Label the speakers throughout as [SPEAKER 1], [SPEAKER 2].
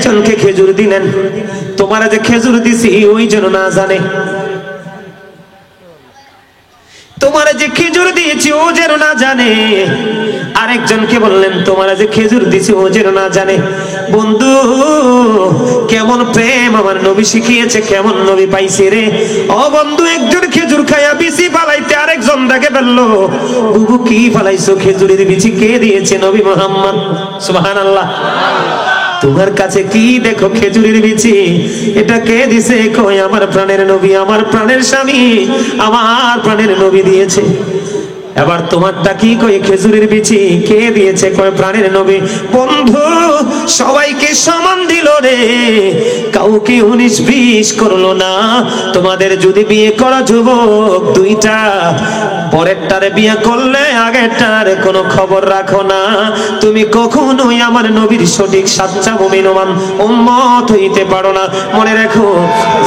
[SPEAKER 1] একজনকে খেজুর দিলেন, তোমার যে খেজুর দিছি ওই যেন না জানে, তোমার যে খেজুর দিয়েছি ও যেন না জানে। আরেকজনকে বললেন তোমার যে খেজুর দিছি ও যেন না জানে। বন্ধু, কেমন প্রেম আমার নবী শিখিয়েছে, কেমন নবী পাইছে রে। ও বন্ধু, একজন খেজুর খাইয়া বিচি ফালাইতে আরেকজন দেখে ফেললো, বুবু কি ফালাইছো? খেজুরের বিচি কে দিয়েছে? নবী মুহাম্মদ। সুবহানাল্লাহ। তোমার কাছে কি দেখো খেজুরের বিচি, এটা কে দিছে? কই আমার প্রাণের নবী, আমার প্রাণের স্বামী, আমার প্রাণের নবী দিয়েছে। এবার তোমারটা কি? কই খেজুরের বিচি কে দিয়েছে? কই প্রাণের নবী। বন্ধু, সবাইকে সমান দিল রে, কাউকে 19-20 করলো না। তোমাদের যদি বিয়ে করা যুবক দুইটা, পরেরটারে বিয়ে করলে আগেরটার কোনো খবর রাখো না, তুমি কখনোই আমার নবীর সঠিক সাচ্চা মুমিন উম্মত হইতে পারো না। মনে রাখো,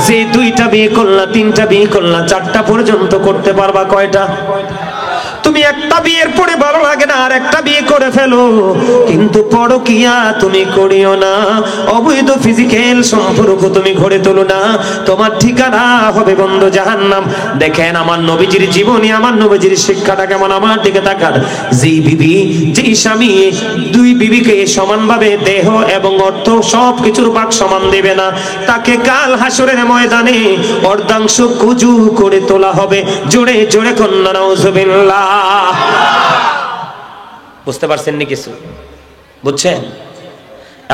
[SPEAKER 1] যে দুইটা বিয়ে করলা, তিনটা বিয়ে করলা, চারটা পর্যন্ত করতে পারবা কয়টা? তুমি একটা বিয়ের পরে ভালো লাগে না আর একটা বিয়ে করে ফেলো, কিন্তু পরকিয়া তুমি করিও না, অবৈধ ফিজিক্যাল সম্পর্ক তুমি গড়ে তোলো না, তোমার ঠিকানা হবে বন্ধু জাহান্নাম। দেখেন আমার নবীজির জীবনী, আমার নবীজির শিক্ষাটা কেমন, আমার দিকে তাকান। যেই বিবি, যেই স্বামী দুই বিবিকে সমানভাবে দেহ এবং অর্থ সব কিছুর ভাগ সমান দেবে না, তাকে কাল হাসরের ময়দানে অর্ধাংশ কুজু করে তোলা হবে। জোরে জোরে কন্যা নাউজুবিল্লাহ। বুঝতে পারছেন নি কিছু? বুঝছেন?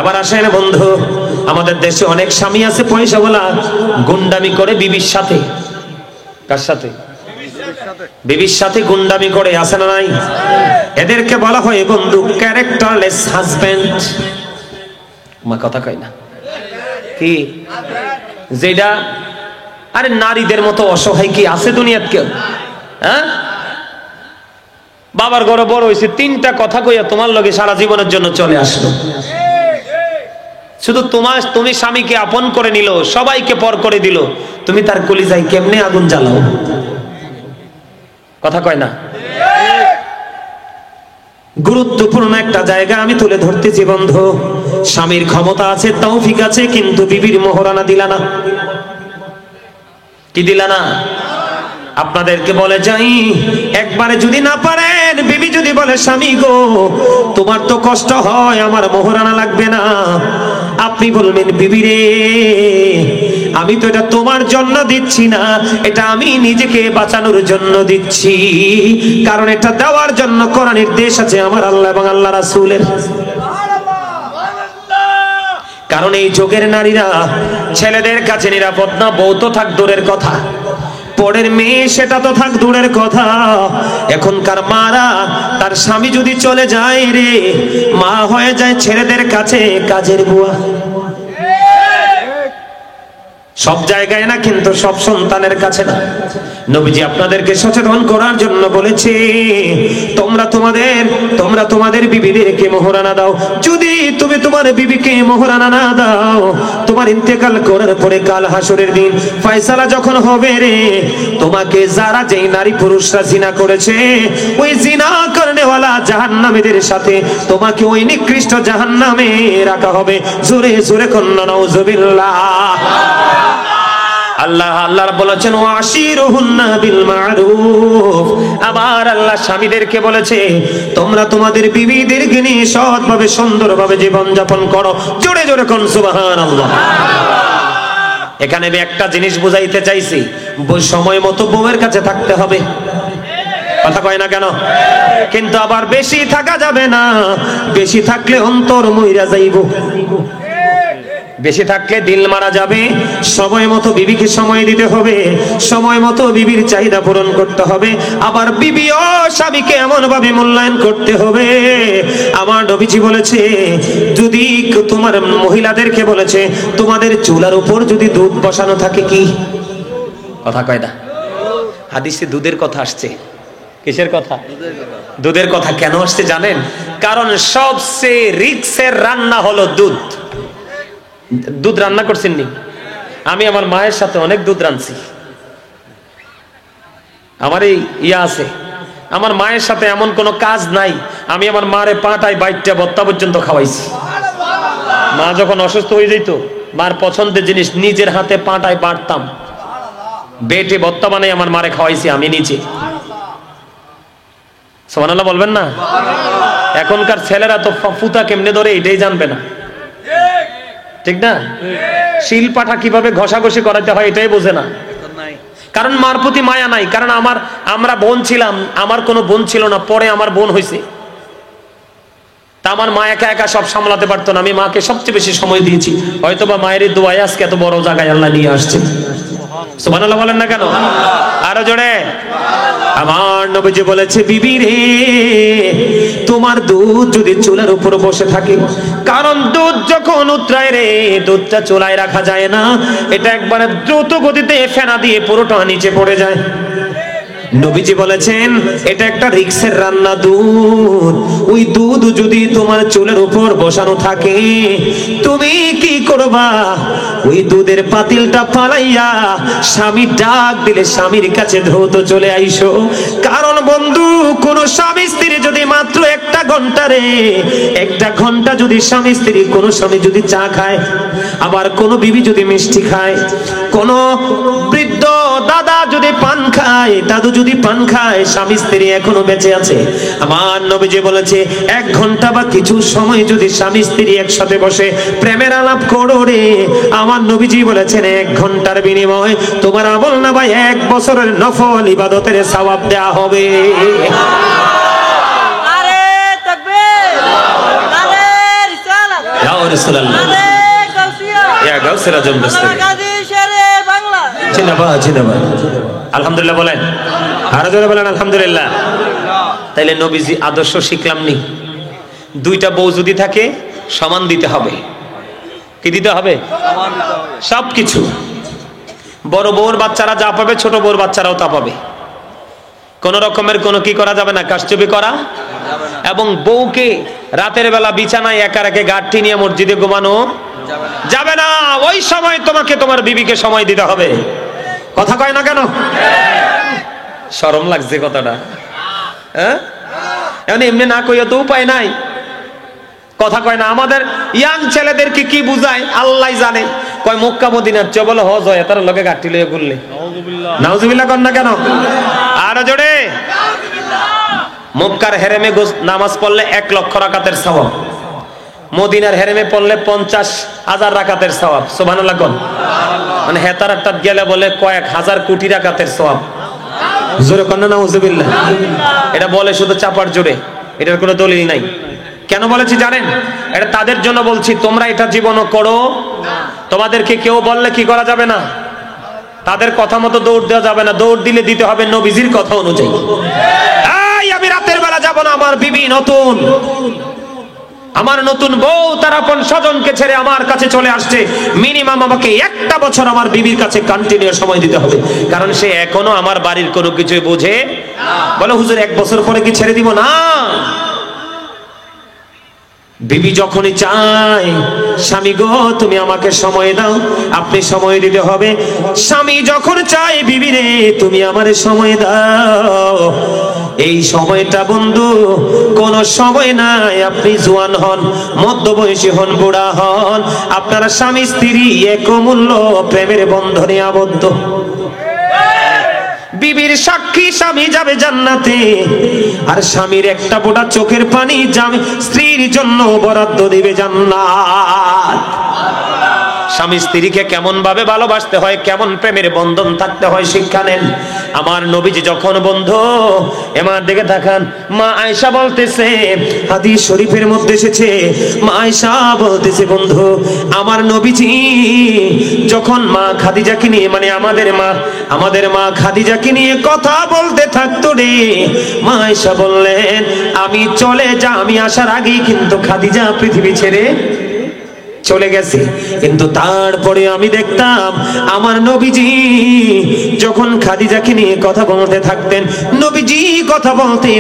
[SPEAKER 1] এবার আসেন বন্ধু, আমাদের দেশে অনেক স্বামী আছে পয়সাওয়ালা, গুন্ডামি করে বিবির সাথে। কার সাথে? বিবির সাথে গুন্ডামি করে, আছে না নাই? এদেরকে বলা হয় বন্ধু ক্যারেক্টারলেস হাজবেন্ড। মা কথা কয় না কি? যেটা আরে নারীদের মতো অসহায় কি আছে দুনিয়াত কেউ? হ্যাঁ, বাবার ঘরে বড় হয়েছে, তিনটা কথা কইয়া তোমার লগে সারা জীবনের জন্য চলে আসলো। শুধু তুমি স্বামীকে আপন করে নিল, সবাইকে পর করে দিল, তুমি তার কলিজায় কেমনে আগুন জ্বালাও? কথা কয় না? গুরুত্বপূর্ণ একটা জায়গা আমি তুলে ধরতেছি বন্ধু। স্বামীর ক্ষমতা আছে, তৌফিক আছে, কিন্তু বিবির মোহরানা দিলা না। কি দিলা না? আপনাদেরকে বলে যাই, একবারে যদি না পারেন, বিবি যদি বলে স্বামী গো তোমার তো কষ্ট হয়, আমার মোহরানা লাগবে না, আপনি বলবেন বিবি রে আমি তো এটা তোমার জন্য দিচ্ছি না, এটা আমি নিজেকে বাঁচানোর জন্য দিচ্ছি, কারণ এটা দেওয়ার জন্য কোরআন নির্দেশ আছে আমার আল্লাহ এবং আল্লাহ রাসূলের। কারণ এই যুগের নারীরা ছেলেদের কাছে নিরাপদ না, বউ তো থাক দূরের কথা, পরের মেয়ে সেটা তো থাক দূরের কথা। এখনকার মারা তার স্বামী যদি চলে যায় রে, মা হয়ে যায় ছেলেদের কাছে কাজের বুয়া। সব জায়গায় না, কিন্তু সব সন্তানের কাছে না। নবীজি আপনাদেরকে সচেতন করার জন্য বলেছে, তোমরা তোমাদের বিবিদেরকে মোহরানা দাও। যদি তুমি তোমার বিবিকে মোহরানা না দাও, তোমার ইন্তেকাল করার পরে কাল হাসরের দিন ফয়সালা যখন হবে রে, তোমাকে যারা যেই নারী পুরুষরা জিনা করেছে, ওই জিনা করনেওয়ালা জাহান্নামীদের সাথে তোমাকে ওই নিকৃষ্ট জাহান্নামে রাখা হবে। জোরে জোরে কন্না নাউজুবিল্লাহ। আল্লাহ বলেছেন ওয়াশিরুহুন্না বিল মারুফ। আবার আল্লাহ স্বামীদেরকে বলেছে তোমরা তোমাদের বিবিদেরকে নিয়ে সৎভাবে সুন্দরভাবে জীবন যাপন করো। জোরে জোরে কোন সুবহানাল্লাহ। এখানে আমি একটা জিনিস বুঝাইতে চাইছি, সময় মতো বউয়ের কাছে থাকতে হবে। কথা কয় না কেন? কিন্তু আবার বেশি থাকা যাবে না, বেশি থাকলে অন্তর মইরা যাইব, বেশি থাকলে দিল মারা যাবে। সময় মতো বিবিকে সময় দিতে হবে, সময় মতো বিবির চাহিদা পূরণ করতে হবে। আবার বিবি ও স্বামীকে এমন ভাবে মূল্যায়ন করতে হবে। আমার নবীজি বলেছে, যদি তোমার মহিলাদেরকে বলেছে তোমাদের চুলার উপর যদি দুধ বসানো থাকে, কি কথা কয় না, হাদিসে দুধের কথা আসছে। কিসের কথা? দুধের কথা। কেন আসছে জানেন? কারণ সবচেয়ে রিক্সের রান্না হলো দুধ। দুধ রান্না করছেন নি? আমি আমার মায়ের সাথে অনেক দুধ রাঁধছি। আমার এই আছে, আমার মায়ের সাথে এমন কোনো কাজ নাই আমি আমার মারে পাটায় বাইটটা বত্তা পর্যন্ত খাওয়াইছি। মা যখন অসুস্থ হয়ে যেত, মার পছন্দের জিনিস নিজের হাতে পাটায় বাড়তাম, বেটে ভর্তা বানাই আমার মারে খাওয়াইছি আমি নিচে। সুবহানাল্লাহ বলবেন না? এখনকার ছেলেরা তো ফুতা কেমনে ধরে এটাই জানবে না, ঠিক না? শিল পাঠা কিভাবে ঘষাঘষি করাতে হয় এটাই বোঝে না, কারণ মার প্রতি মায়া নাই। কারণ আমরা বোন ছিলাম, আমার কোনো বোন ছিল না, পরে আমার বোন হয়েছে। তা আমার মা একা একা সব সামলাতে পারতো না, আমি মাকে সবচেয়ে বেশি সময় দিয়েছি। হয়তোবা মায়ের দোয়ায় আজকে এত বড় জায়গায় আল্লাহ নিয়ে আসছে। সুবহানাল্লাহ বলেন না কেন? আরো জোরে। আমার নবীজি বলেছে, বিবি রে, তোমার দুধ যদি চুলার উপর বসে থাকে, কারণ দুধ যখন উতরায় রে, দুধটা চুলায় রাখা যায় না, এটা একবারে দ্রুত গতিতে ফেনা দিয়ে পুরোটা নিচে পড়ে যায়। নবীজি বলেছেন এটা একটা রিক্সের রান্না দুধ। ওই দুধ যদি তোমার চুলের উপর বসানো থাকে, তুমি কি করবা? ওই দুধের পাতিলটা ফালাইয়া স্বামী ডাক দিলে স্বামীর কাছে দ্রুত চলে আইসো। কারণ বন্ধু, কোন স্বামী স্ত্রী যদি মাত্র একটা ঘন্টা যদি স্বামী স্ত্রী, কোন স্বামী যদি চা খায়, আবার কোন বিবি যদি মিষ্টি খায়, কোন বৃদ্ধ দাদা যদি পান খায়, দাদু যদি পান খায়, স্বামী স্ত্রী এখনো বেঁচে আছে। আমার নবীজি বলেছে 1 ঘন্টা বা কিছু সময় যদি স্বামী স্ত্রী একসাথে বসে প্রেমের আলাপ করো রে, আমার নবীজি বলেছেন 1 ঘন্টার বিনিময়ে তোমার আমল নামায় 1 বছরের নফল ইবাদতের সওয়াব দেয়া হবে।
[SPEAKER 2] আরে তাকবীর, আরে রিসালাত,
[SPEAKER 1] ইয়া রাসূলুল্লাহ,
[SPEAKER 2] আরে গাউসিয়া,
[SPEAKER 1] ইয়া গাউসিয়া আজম দস্তগীর,
[SPEAKER 2] গাজী শেরে বাংলা।
[SPEAKER 1] জিন্দাবাদ জিন্দাবাদ। আলহামদুলিল্লাহ বলেন, আরো জোরে বলেন আলহামদুলিল্লাহ। তাইলে নবীজি আদর্শ শিখলাম নি? 2টা বউ যদি থাকে সমান দিতে হবে। কি দিতে হবে? সবকিছু। বড় বউর বাচ্চারা যা পাবে, ছোট বউর বাচ্চারাও তা পাবে। কোন রকমের কোনো কি করা যাবে না, কারচুপি করা। এবং বউকে রাতের বেলা বিছানায় একা রেখে গাঁটটি নিয়ে মসজিদে ঘুমানো যাবে না। ওই সময় তোমাকে তোমার বিবিকে সময় দিতে হবে। কথা কয় না কেন? শরম লাগছে কথাটা, হ্যাঁ? এমনি না কইয়া তো উপায় নাই। কথা কয় না। আমাদের ইয়াং ছেলেদেরকে কি বুঝায় আল্লাহ জানে। কয় মক্কা মদিনার চেয়ে বলে হজ হয়, তার লগে গাঁটটি লইয়া ঘুরলে। নাউজুবিল্লাহ কর না কেন? আরো জোরে। মক্কার হেরেমে নামাজ পড়লে 1 লক্ষ রাকাতের সওয়াব, মদিনার হেরেমে পড়লে 50,000 রাকাতের সওয়াব। সুবহানাল্লাহ কোন? মানে হেতারাটা গেলে বলে কয়েক হাজার কোটি রাকাতের সওয়াব। জোরে কোন না নাউজুবিল্লাহ? এটা বলে শুধু চাপার জোরে, এটার কোনো দলিল নাই। কেন বলেছি জানেন? এটা তাদের জন্য বলছি, তোমরা এটা জীবনও করো। তোমাদেরকে কেউ বললে কি করা যাবে না, তাদের কথা মতো দৌড় দেওয়া যাবে না। দৌড় দিলে দিতে হবে নবীজির কথা অনুযায়ী। আমি রাতের বেলা যাব না, আমার বিবি নতুন, আমার নতুন বউ তার আপন স্বজনকে ছেড়ে আমার কাছে চলে আসছে, মিনিমাম আমাকে 1টা বছর আমার বিবির কাছে কন্টিনিউ সময় দিতে হবে। কারণ সে এখনো আমার বাড়ির কোনো কিছু বোঝে। বলে হুজুর 1 বছর পরে কি ছেড়ে দিব? না, বিবি যখনই চায়, স্বামী গো তুমি আমাকে সময় দাও, আপনি সময় দিতে হবে। স্বামী যখন চায়, বিবি রে তুমি আমারে সময় দাও। এই সময়টা বন্ধু কোন সময় নাই। আপনি জোয়ান হন, মধ্যবয়সী হন, বুড়া হন, আপনারা স্বামী স্ত্রী এক অমূল্য প্রেমের বন্ধনে আবদ্ধ। বিবির সাক্ষী স্বামী যাবে জান্নাতে, আর স্বামীর একটা ফোঁটা চোখের পানি যাবে স্ত্রীর জন্য বরাদ্দ দিবে জান্নাত। স্বামী স্ত্রীকে কেমন ভাবে ভালোবাসতে হয়, কেমন প্রেমের বন্ধন থাকতে হয় শিক্ষা নেন। আমার নবীজি যখন বন্ধু এমার দিকে তাকান, মা আয়েশা বলতেছে, হাদিস শরীফের মধ্যে এসেছে, মা আয়েশা বলতেছে, বন্ধু আমার নবীজি যখন মা খাদিজাকে নিয়ে, মানে আমাদের মা খাদিজাকে নিয়ে কথা বলতে থাকতো রে, মা আয়েশা বললেন আমি আসার আগেই কিন্তু খাদিজা পৃথিবী ছেড়ে চলে গেছে। কিন্তু তারপরে আমি দেখতাম আমার নবীজি যখন খাদিজাকে নিয়ে কথা বলতে থাকতেন, নবীজি কথা বলতে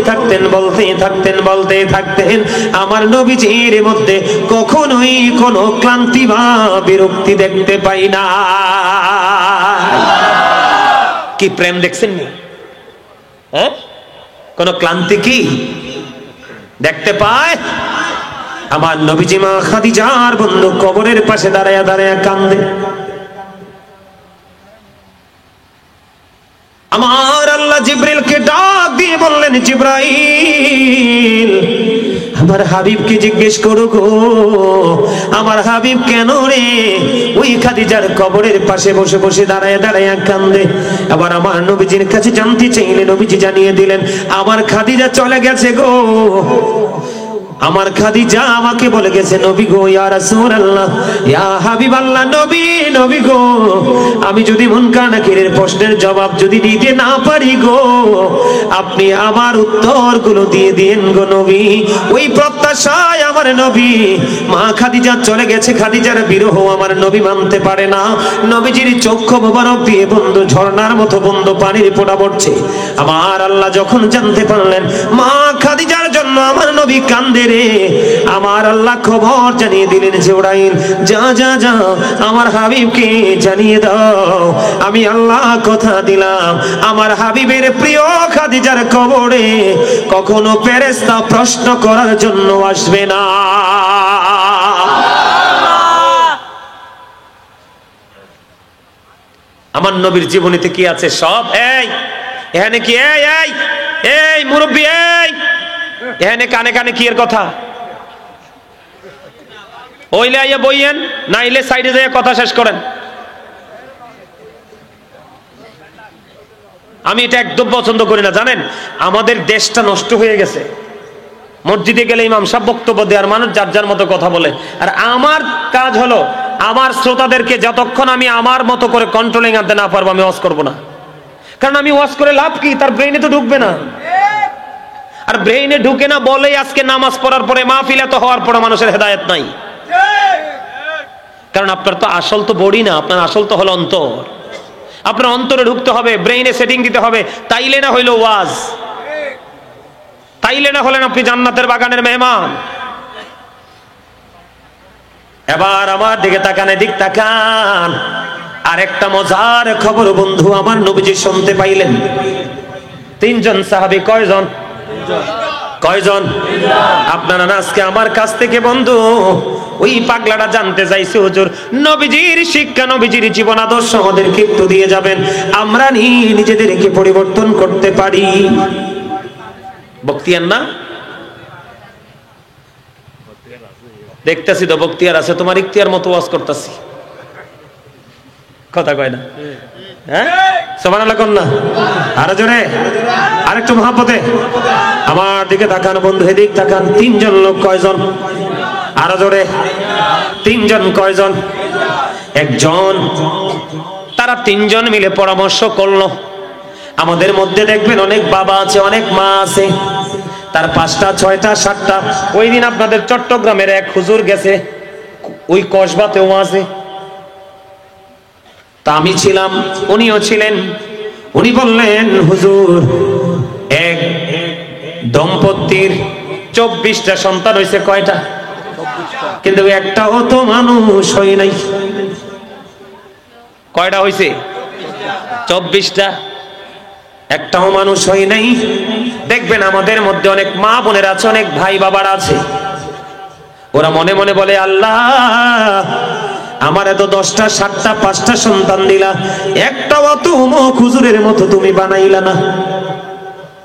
[SPEAKER 1] থাকতেন, আমার নবীজির মধ্যে কখনোই কোনো ক্লান্তি বা বিরক্তি দেখতে পাই না। কি প্রেম দেখছেন না? হ্যাঁ, কোন ক্লান্তি কি দেখতে পায়? আমার নবীজি মা খাদিজার বন্ধু কবরের পাশে দাঁড়ায়া দাঁড়ায়া কান্দে। আমার আল্লাহ জিবরিলকে ডাক দিয়ে বললেন, জিবরাইল আমার হাবিবকে জিজ্ঞেস করো গো, আমার হাবিব কেন রে ওই খাদিজার কবরের পাশে বসে বসে দাঁড়ায় দাঁড়ায় কান্দে। আবার আমার নবীজির কাছে জানতে চাইলে নবীজি জানিয়ে দিলেন, আমার খাদিজা চলে গেছে গো, আমার খাদিজা আমাকে বলে গেছে, নবী গো, ইয়া রাসূলুল্লাহ, ইয়া হাবিবাল্লাহ, নবী নবী গো, আমি যদি মুনকার নাকিরের প্রশ্নের জবাব যদি দিতে না পারি গো, আপনি আমার উত্তরগুলো দিয়ে দিন গো নবী। ওই প্রত্যাশায় আমার নবী মা খাদিজা চলে গেছে, খাদিজার বিরহ আমার নবী মানতে পারে না। নবীজির চক্ষু মোবারক দিয়ে বন্ধু ঝর্ণার মতো বন্ধু পানির ফোঁটা পড়ছে। আমার আল্লাহ যখন জানতে পারলেন মা খাদিজার জন্য আমার নবী কান্দে রে, আমার আল্লাহ খবর জানিয়ে দিলেন, জিবরাইল যা যা যা আমার হাবিবকে জানিয়ে দাও, আমি আল্লাহ কথা দিলাম আমার হাবিবের প্রিয় খাদিজার কবরে কখনো ফেরেশতা প্রশ্ন করার জন্য আসবে না। আমার নবীর জীবনীতে কি আছে সব এই এখানে কি এই এই এই মুরব্বি এই এখানে কানে কানে কি এর কথা ওইলে আইয়া বইয়েন, নাইলে সাইডে যেয়ে কথা শেষ করেন। আমি এটা একদম পছন্দ করি না, জানেন আমাদের দেশটা নষ্ট হয়ে গেছে। মসজিদে গেলে ইমাম সাহেব বক্তব্য দেওয়ার মানুষ যার যার মতো কথা বলে, আর আমার কাজ হলো আমার শ্রোতাদেরকে যতক্ষণ আমি আমার মতো করে কন্ট্রোলিং আনতে না পারবো আমি ওয়াজ করবো না। কারণ আমি ওয়াজ করে লাভ কি, তার ব্রেইনে তো ঢুকবে না। আর ব্রেইনে ঢুকে না বলেই আজকে নামাজ পড়ার পরে মাহফিল এত হওয়ার পরে মানুষের হেদায়েত নাই। কারণ আপনার তো আসল তো বডি না, আপনার আসল তো হলো অন্তর। আপনার অন্তরে ঢুকতে হবে, ব্রেইনে সেটিং দিতে হবে, তাইলে না হইলো ওয়াজ, তাইলে না হলেন আপনি জান্নাতের বাগানের মেহমান। এবার আমার দিকে তাকান, এদিক তাকান। আরেকটা মজার খবর বন্ধু আমার নবীজি শুনতে পাইলেন। তিনজন সাহাবী, কয়জন? কয়জন? আপনারা আজকে আমার কাছ থেকে বন্ধু ওই পাগলাটা জানতে চাইছে, হুজুর নবীজির শিক্ষা, নবীজির জীবন আদর্শ আমাদেরকে একটু দিয়ে যাবেন, আমরা নিজেদেরকে পরিবর্তন করতে পারি। বক্তিয়ার না দেখতেছি তো, বক্তিয়ার আছে, তোমার ইখতিয়ার মতো ওয়াজ করতেছি, কথা কয় না? হ্যাঁ সুবহানাল্লাহ কোন না, আরো জোরে, আরেকটু মহব্বতে আমার দিকে তাকান বন্ধু, এদিক তাকান। তিনজন লোক, কয়জন? আরো জোরে, তিনজন। কয়জন? একজন। তারা তিনজন মিলে পরামর্শ করলো। আমাদের মধ্যে দেখবেন অনেক বাবা আছে, অনেক মা আছে, তার 5টা 6টা 7টা। ওই দিন আপনাদের চট্টগ্রামের এক হুজুর গেছে, ওই কসবাতেও আছে, তা আমি ছিলাম, উনিও ছিলেন। উনি বললেন, হুজুর এক দম্পতির 24টা সন্তান হয়েছে। কয়টা? কিন্তু একটাও তো মানুষ হয় নাই। কয়টা হয়েছে? 24টা, একটাও মানুষ হয় নাই। দেখবেন আমাদের মধ্যে অনেক মা বোনের আছে, অনেক ভাই বাবার আছে, ওরা মনে মনে বলে, আল্লাহ আমার এত 10টা 7টা 5টা সন্তান দিলা, একটাও তো অমুক হুজুরের মতো তুমি বানাইলা না।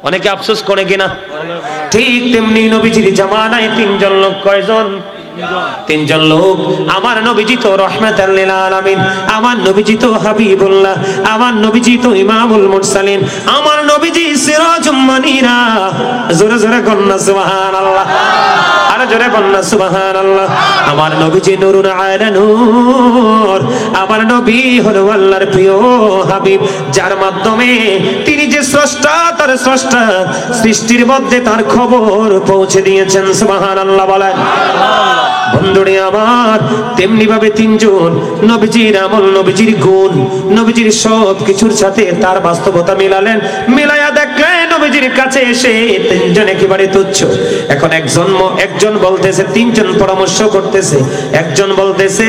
[SPEAKER 1] অনেকে আফসোস করে কিনা? ঠিক তেমনি নবীজির জামানায় তিনজন লোক। কয়জন? তিনজন লোক। আমার নবীজি তো রাহমাতাল লিল আলামিন, আমার নবীজি তো হাবিবুল্লাহ, আমার নবীজি তো ইমামুল মুরসালিন, আমার নবীজি সিরাজুম মুনিরা। জোরে জোরে কন্না সুবহানাল্লাহ, আরে জোরে কন্না সুবহানাল্লাহ। আমার নবীজি নূরুন আলা নূর, আমার নবী হলো আল্লাহর প্রিয় হাবিব, যার মাধ্যমে তিনি যে স্রষ্টা, তার স্রষ্টা সৃষ্টির মধ্যে তার খবর পৌঁছে দিয়েছেন। সুবহানাল্লাহ বলেন। বন্ধুরে আমার, তেমনি ভাবে তিনজন নবীজির আমল, নবীজির গুণ, নবীজির সব কিছুর সাথে তার বাস্তবতা মিলালেন। মিলায়া দেখলেন নবীজির কাছে এসে তিনজন একেবারে তুচ্ছ। এখন একজন বলতেছে, তিনজন পরামর্শ করতেছে, একজন বলতেছে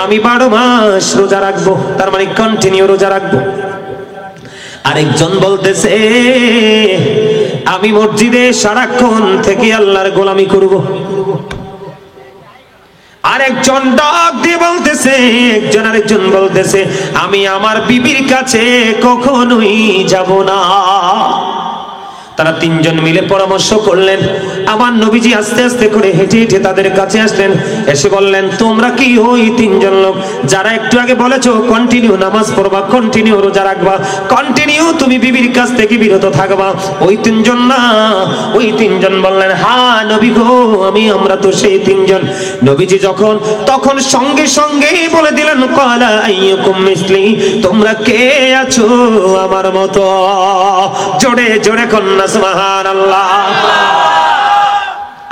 [SPEAKER 1] আমি 12 মাস রোজা রাখবো, তার মানে কন্টিনিউ রোজা রাখবো। আরেকজন বলতেছে আমি মসজিদে সারাক্ষণ থেকে আল্লাহর গোলামি করব। আরেকজন ডাক দিয়ে বলতেছে, একজন আরেকজন বলতেছে, আমি আমার বিবির কাছে কখনোই যাব না। তারা তিনজন মিলে পরামর্শ করলেন। আমার নবীজি আস্তে আস্তে করে হেঁটে হেঁটে তাদের কাছে আসলেন, এসে বললেন, তোমরা কি ওই তিনজন লোক যারা একটু আগে বলেছো কন্টিনিউ নামাজ পড়বা, কন্টিনিউ রোজা রাখবা, কন্টিনিউ তুমি বিবির কাছ থেকে বিরত থাকবা, ওই তিনজন না? ওই তিনজন বললেন, হ্যাঁ নবী গো, আমরা তো সেই তিনজন। নবীজি তখন সঙ্গে সঙ্গেই বলে দিলেন, ক্বালা আইয়ুকুম মিসলি, তোমরা কে আছো আমার মতো? জোরে জোরে কন্যা সুবহানাল্লাহ।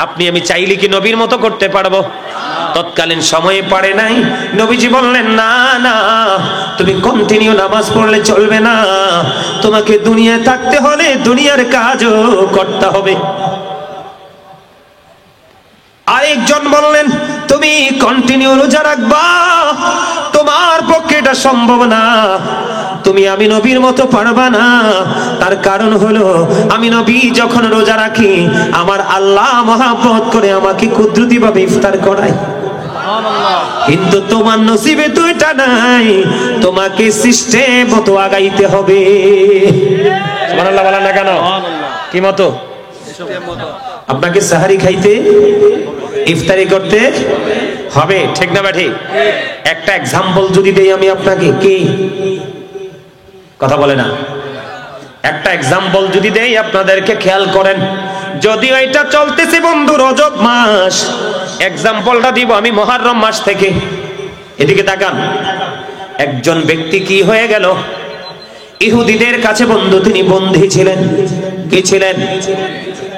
[SPEAKER 1] আপনি আমি চাইলে কি নবীর মতো করতে পারবো? তৎকালীন সময়ে পারে নাই। নবীজি বললেন, না না, তুমি কন্টিনিউ নামাজ পড়লে চলবে না, তোমাকে দুনিয়ায় থাকতে হলে দুনিয়ার কাজও করতে হবে। আরেকজন বললেন, তুমি কন্টিনিউ রোজা রাখবা, তোমার পক্ষে এটা সম্ভব না, তুমি আমি নবীর মতো পারবা না। তার কারণ হলো, আমি নবী যখন রোজা রাখি, আমার আল্লাহ মহব্বত করে আমাকে কুদরতি ভাবে ইফতার করায়। কিন্তু তোমার নসিবে তো এটা নাই, তোমাকে সিস্টেম মতো আগাইতে হবে। সুবহানাল্লাহ বলেন না কেন? কি মতো? আপনাকে সাহারি খাইতে, ইফতারি করতে হবে, ঠিক না ঠিক? একটা এক্সাম্পল যদি দেই আমি আপনাকে, কি কথা বলে না? একটা এক্সাম্পল যদি দেই আপনাদেরকে, খেয়াল করেন। যদিও এটা চলতেছে বন্ধু রজব মাস, এক্সাম্পলটা দিব আমি মুহররম মাস থেকে। এদিকে তাকান। একজন ব্যক্তি কি হয়ে গেল? ইহুদিদের কাছে বন্ধু তিনি বন্দী ছিলেন। কি ছিলেন?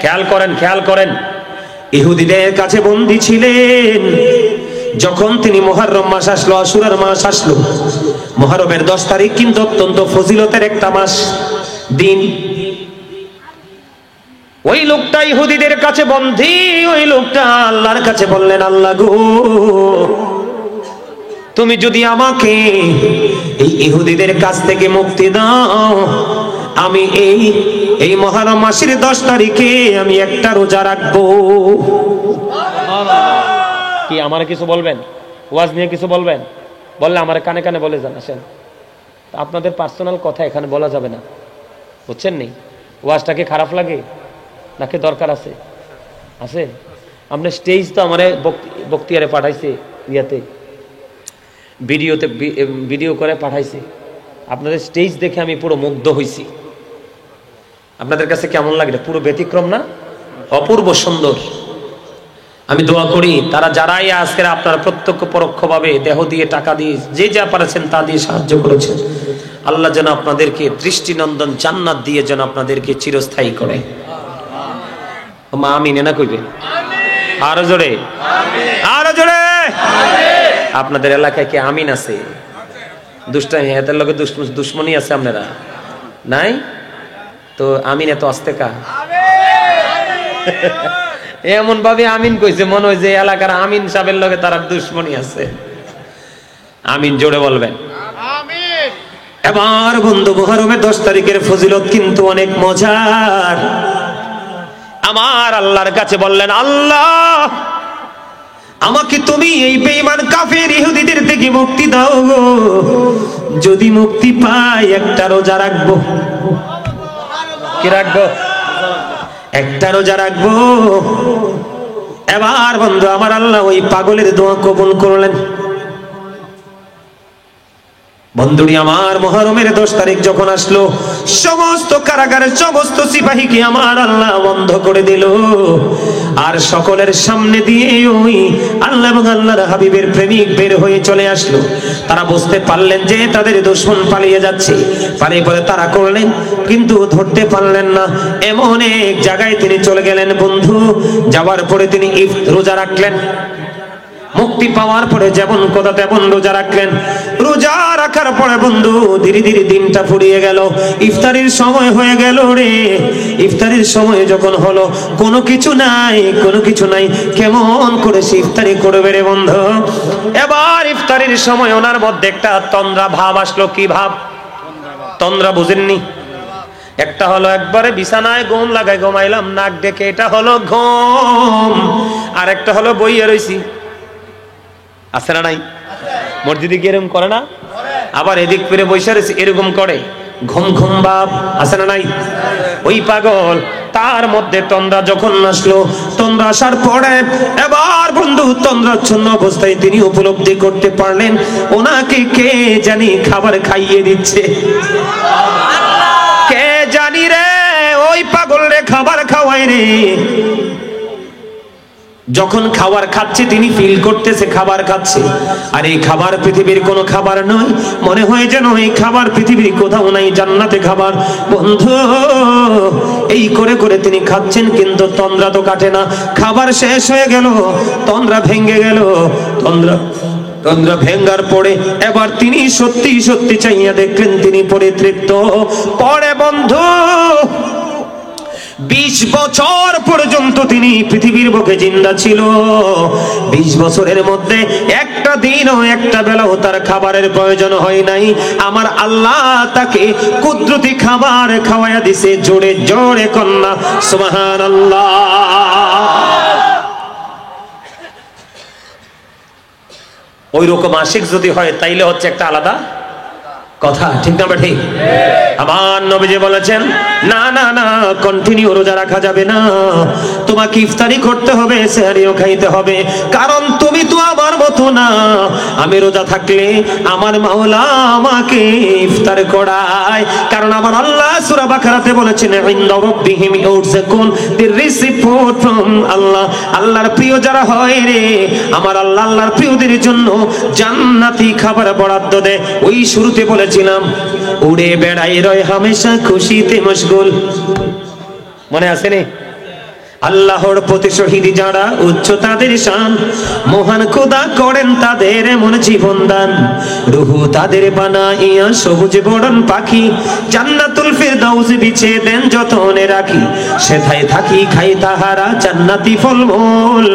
[SPEAKER 1] খেয়াল করেন, খেয়াল করেন। ইহুদিদের কাছে বন্দী ছিলেন। যখন তিনি মুহররম মাস আসলো, আশুরার মাস আসলো, মুহররমের 10 তারিখ কিন্তু অত্যন্ত ফজিলতের একটা মাস, দিন। ওই লোকটা ইহুদিদের কাছে বন্দী, ওই লোকটা আল্লাহর কাছে বললেন, আল্লাহ গো, তুমি যদি আমাকে এই ইহুদিদের কাছ থেকে মুক্তি দাও, আমি এই মুহররম মাসের 10 তারিখে আমি একটা রোজা রাখবো। কি আমার কিছু বলবেন? ওয়াজ নিয়ে কিছু বলবেন? বললে আমার কানে কানে বলে যান। আসেন, আপনাদের পার্সোনাল কথা এখানে বলা যাবে না, বুঝছেন নি? ওয়াজটাকে খারাপ লাগে নাকি দরকার আছে? আছে? আমরা স্টেজ তো আমার বক্তিয়ারে পাঠাইছে, ইয়াতে ভিডিওতে ভিডিও করে পাঠাইছে। আপনাদের স্টেজ দেখে আমি পুরো মুগ্ধ হইছি। আপনাদের কাছে কেমন লাগে? পুরো ব্যতিক্রম না? অপূর্ব সুন্দর। আমি দোয়া করি তারা যারাই আজকের আপনারা প্রত্যক্ষ পরোক্ষভাবে দেহ দিয়ে, টাকা দিয়ে, যে যা পারেছেন তা দিয়ে সাহায্য করেছেন, আল্লাহ যেন আপনাদেরকে দৃষ্টিনন্দন জান্নাত দিয়ে যেন আপনাদেরকে চিরস্থায়ী করে। আমিন না কইবে? আরো জোরে, আরো জোরে। আপনাদের এলাকায় কি আমিন আছে? দুষ্টামি হাতের লগে দুশ্মনী আছে আপনারা নাই তো? আমিন এত আস্তে কা? এমন ভাবে আমিন কইছে মনে হয় যে এলাকার আমিন সাহেবের লগে তার দুশ্মনী আছে। আমিন জোরে বলবেন। এবার বন্ধু, মুহররমের 10 তারিখের ফজিলত কিন্তু অনেক মজার। আমার আল্লাহর কাছে বললেন, আল্লাহ আমাকে তুমি এই বেঈমান কাফের ইহুদিদের থেকে মুক্তি দাও গো। যদি মুক্তি পাই একটা রোজা রাখবো। কি রাখবো? একটা রোজা রাখবো। এবার বন্ধু আমার আল্লাহ ওই পাগলের দোয়া কবুল করলেন। বন্ধুরি আমার, মুহররমের 10 তারিখ যখন আসলো, সমস্ত কারাগারের সমস্ত সিপাহীকে আমার আল্লাহ বন্ধ করে দিল। আর সকলের সামনে দিয়ে ওই আল্লাহ এবং আল্লাহর হাবিবের প্রেমিক বের হয়ে চলে আসলো। তারা বুঝতে পারলেন যে তাদের দুশমন পালিয়ে যাচ্ছে। পালিয়ে পরে তারা করলেন, কিন্তু ধরতে পারলেন না। এমন এক জায়গায় তিনি চলে গেলেন বন্ধু। যাওয়ার পরে তিনি রোজা রাখলেন। মুক্তি পাওয়ার পরে যেমন কথা তেমন রোজা রাখলেন। রোজা রাখার পরে বন্ধু ধীরে ধীরে দিনটা ফুরিয়ে গেল। ইফতারির সময় হয়ে গেল রে। ইফতারির সময় যখন হলো, কোনো কিছু নাই, কোনো কিছু নাই। কেমন করে সে ইফতারি করবে রে বন্ধু? এবার ইফতারির সময় ওনার মধ্যে একটা তন্দ্রা ভাব আসলো। কি ভাব? তন্দ্রা বুঝেননি? একটা হলো একবারে বিছানায় ঘুম লাগাই ঘুমাইলাম নাক ডেকে, এটা হলো ঘুম। আর একটা হলো বইয়ে রইছি। আছে না নাই? মসজিদে কি এরকম করে না? আবার এদিক ফিরে বসে রয়েছে এরকম করে, ঘুম ঘুম ভাব, আছে না নাই? ওই পাগল তার মধ্যে তন্দ্রা যখন আসলো, তন্দ্রা আসার পরে এবার বন্ধু তন্দ্রাচ্ছন্ন অবস্থায় তিনি উপলব্ধি করতে পারলেন ওনাকে কে জানি খাবার খাইয়ে দিচ্ছে। কে জানি রে, ওই পাগল রে খাবার খাওয়ায় রে। যখন খাবার খাচ্ছে তিনি ফিল করতেছে খাবার খাচ্ছে, আর এই খাবার পৃথিবীর কোনো খাবার নয়, মনে হয় যেন এই খাবার পৃথিবীর কোথাও নাই, জান্নাতে খাবার। বন্ধু এই করে করে তিনি খাচ্ছেন, কিন্তু তন্দ্রা তো কাটে না। খাবার শেষ হয়ে গেল, তন্দ্রা ভেঙে গেল। তন্দ্রা ভেঙ্গার পরে এবার তিনি সত্যি সত্যি চাইয়া দেখলেন তিনি পরিতৃপ্ত। পরে বন্ধু 20 বছর পর্যন্ত তিনি পৃথিবীর বুকে জিন্দা ছিল। 20 বছরের মধ্যে একটা দিনও একটা বেলাও তার খাবারের প্রয়োজন হয় নাই। আমার আল্লাহ তাকে কুদরতি খাবার খাওয়াইয়া দিছে। জোরে জোরে কন্যা সুবহানাল্লাহ। ওই রকম আশিক যদি হয় তাইলে হচ্ছে একটা আলাদা কথা, ঠিক না ঠিক? আমার নবীজি বলেছেন না না না, কন্টিনিউ রোজা রাখা যাবে না, তোমাকে ইফতারি করতে হবে, সেহরিও খাইতে হবে। কারণ তুমি তো আমার মতো না, আমি রোজা থাকলে আমার মাওলা আমাকে ইফতার করায়। কারণ আমার আল্লাহ সূরা বাকারাতে বলেছেন ইনদা রাব্বিহিম ইউরযাকুন, দে রিসিভ ফুড ফ্রম আল্লাহ। আল্লাহর প্রিয় যারা হয় রে, আমার আল্লাহ আল্লাহর প্রিয়দের জন্য জান্নাতি খাবার বরাদ্দ দেয়। ওই শুরুতে বলেছিলাম উড়ে বেড়াই রয় হামেশা খুশিতে মশগুল, মনে আছে নে? আল্লাহর প্রতি শহীদ যারা, উচ্চ তাদের শান, মহান খোদা করেন তাদের এমন জীবন দান। রুহু তাদের বানাইয়া সবুজ বরণ পাখি, জান্নাতুল ফিরদাউস বিছে দেন যতনে রাখি। সেথায় থাকি খাই তাহারা জান্নাতি ফলমূল,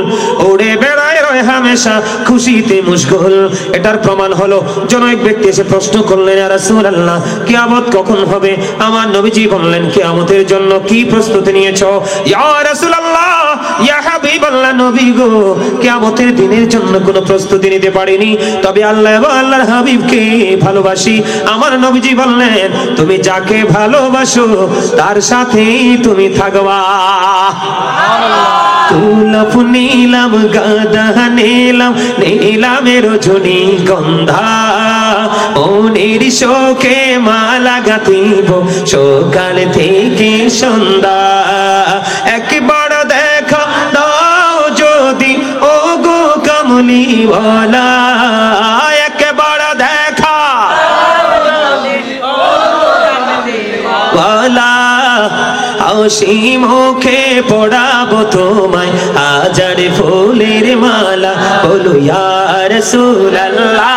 [SPEAKER 1] উড়ে বেড়ায় রয় হামেশা খুশিতে মশগুল। এটার প্রমাণ হলো জনৈক ব্যক্তি এসে প্রশ্ন করলেন ইয়া রাসূলুল্লাহ, কিয়ামত কখন হবে? আমার নবীজি বললেন কিয়ামতের জন্য কি প্রস্তুতি নিয়েছো? ইয়া রাসূলুল্লাহ, ইয়া হাবিবাল্লাহ, নবী গো, কিয়ামতের দিনের জন্য কোনো প্রস্তুতি নিতে পারিনি, তবে আল্লাহ এবং আল্লাহর হাবিবকে ভালোবাসি। আমার নবীজি বললেন তুমি যাকে ভালোবাসো তার সাথেই তুমি থাকবা। তুলপ নীলাম গাদা নীলাম, নীলামের রজনী গন্ধা, মনের শোকে মালা গাঁথিব সকাল থেকে সন্ধ্যা। একবার দেখা দাও যদি ও গো কামলি ওয়ালা, একবার দেখা ওয়ালা, হাসি মুখে পড়াবো তোমায় হাজার ফুলের মালা। বলো ইয়া রাসূলুল্লাহ,